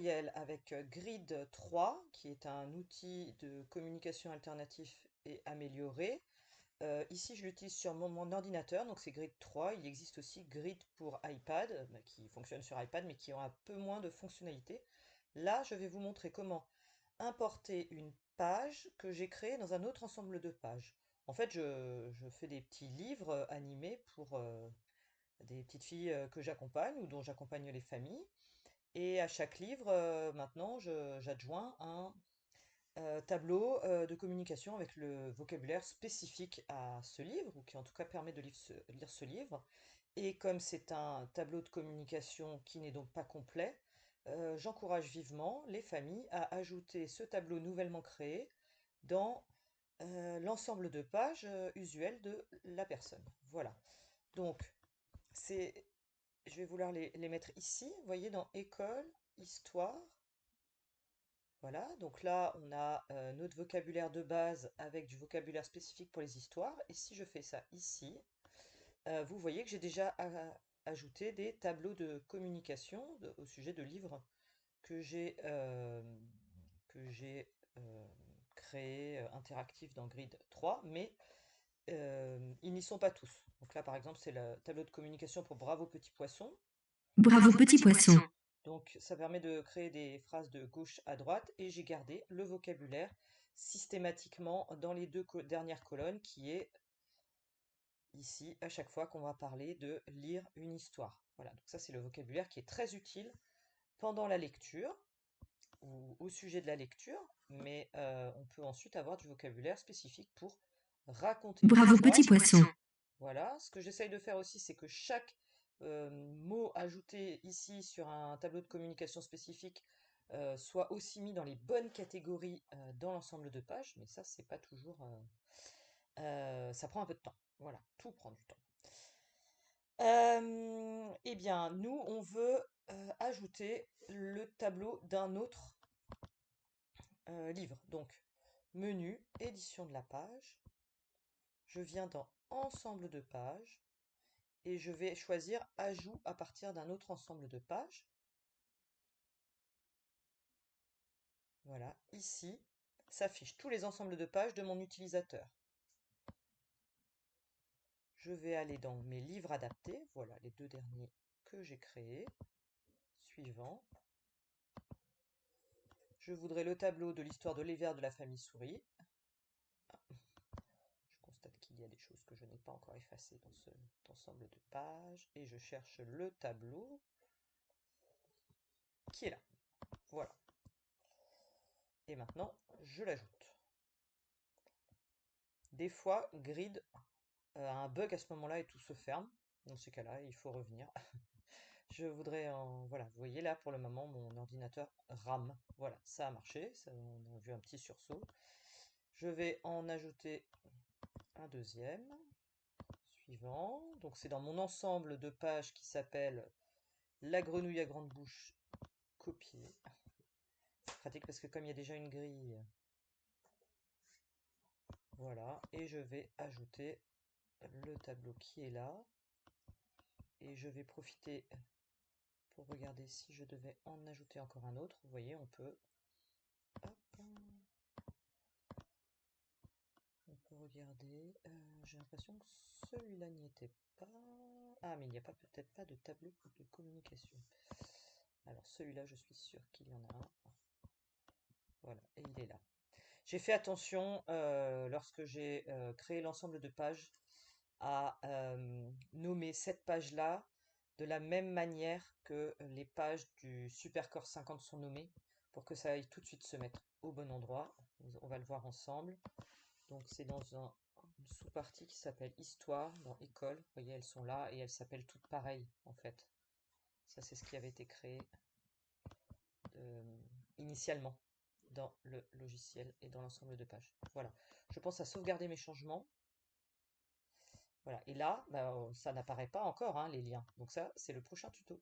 tutoriel avec Grid 3, qui est un outil de communication alternatif et amélioré. Ici, je l'utilise sur mon ordinateur, donc c'est Grid 3. Il existe aussi Grid pour iPad, bah, qui fonctionne sur iPad, mais qui ont un peu moins de fonctionnalités. Là, je vais vous montrer comment importer une page que j'ai créée dans un autre ensemble de pages. En fait, je fais des petits livres animés pour des petites filles que j'accompagne ou dont j'accompagne les familles. Et à chaque livre, maintenant, j'adjoins un tableau de communication avec le vocabulaire spécifique à ce livre, ou qui en tout cas permet de lire ce livre. Et comme c'est un tableau de communication qui n'est donc pas complet, j'encourage vivement les familles à ajouter ce tableau nouvellement créé dans l'ensemble de pages usuelles de la personne. Voilà. Donc, c'est je vais vouloir les mettre ici, vous voyez, dans école, histoire. Voilà, donc là, on a notre vocabulaire de base avec du vocabulaire spécifique pour les histoires. Et si je fais ça ici, vous voyez que j'ai déjà ajouté des tableaux de communication au sujet de livres que j'ai euh, créés interactifs dans Grid 3, mais ils n'y sont pas tous. Donc là, par exemple, c'est le tableau de communication pour Bravo Petit Poisson. Bravo petit poisson. Donc, ça permet de créer des phrases de gauche à droite et j'ai gardé le vocabulaire systématiquement dans les deux dernières colonnes qui est ici à chaque fois qu'on va parler de lire une histoire. Voilà, donc ça c'est le vocabulaire qui est très utile pendant la lecture ou au sujet de la lecture, mais on peut ensuite avoir du vocabulaire spécifique pour raconter une Bravo histoire. petit poisson. Voilà, ce que j'essaye de faire aussi, c'est que chaque mot ajouté ici sur un tableau de communication spécifique soit aussi mis dans les bonnes catégories dans l'ensemble de pages, mais ça, c'est pas toujours. Ça prend un peu de temps. Voilà, tout prend du temps. Eh bien, nous, on veut ajouter le tableau d'un autre livre. Donc, menu, édition de la page. Je viens dans ensemble de pages. Et je vais choisir ajout à partir d'un autre ensemble de pages. Voilà, ici s'affichent tous les ensembles de pages de mon utilisateur. Je vais aller dans mes livres adaptés, voilà les deux derniers que j'ai créés. Suivant. Je voudrais le tableau de l'histoire de l'hiver de la famille Souris. Je constate qu'il y a des choses que je n'ai pas encore effacées dans cet ensemble de pages. Et je cherche le tableau qui est là. Voilà. Et maintenant, je l'ajoute. Des fois, Grid a un bug à ce moment-là et tout se ferme. Dans ces cas-là, il faut revenir. Je voudrais en... Voilà, vous voyez là, pour le moment, mon ordinateur rame. Voilà, ça a marché. On a vu un petit sursaut. Je vais en ajouter un deuxième. Suivant. Donc c'est dans mon ensemble de pages qui s'appelle La grenouille à grande bouche copiée. C'est pratique parce que comme il y a déjà une grille, voilà. Et je vais ajouter le tableau qui est là. Et je vais profiter pour regarder si je devais en ajouter encore un autre. Vous voyez, on peut... Hop, on peut regarder. J'ai l'impression que celui-là n'y était pas. Ah, mais il n'y a pas peut-être pas de tableau de communication. Alors celui-là, je suis sûre qu'il y en a un. Voilà, et il est là. J'ai fait attention lorsque j'ai créé l'ensemble de pages à nommer cette page-là de la même manière que les pages du Supercore 50 sont nommées pour que ça aille tout de suite se mettre au bon endroit. On va le voir ensemble. Donc c'est dans une sous-partie qui s'appelle Histoire, dans École. Vous voyez, elles sont là et elles s'appellent toutes pareilles en fait. Ça c'est ce qui avait été créé initialement dans le logiciel et dans l'ensemble de pages. Voilà. Je pense à sauvegarder mes changements. Voilà. Et là, bah, ça n'apparaît pas encore, hein, les liens. Donc ça, c'est le prochain tuto.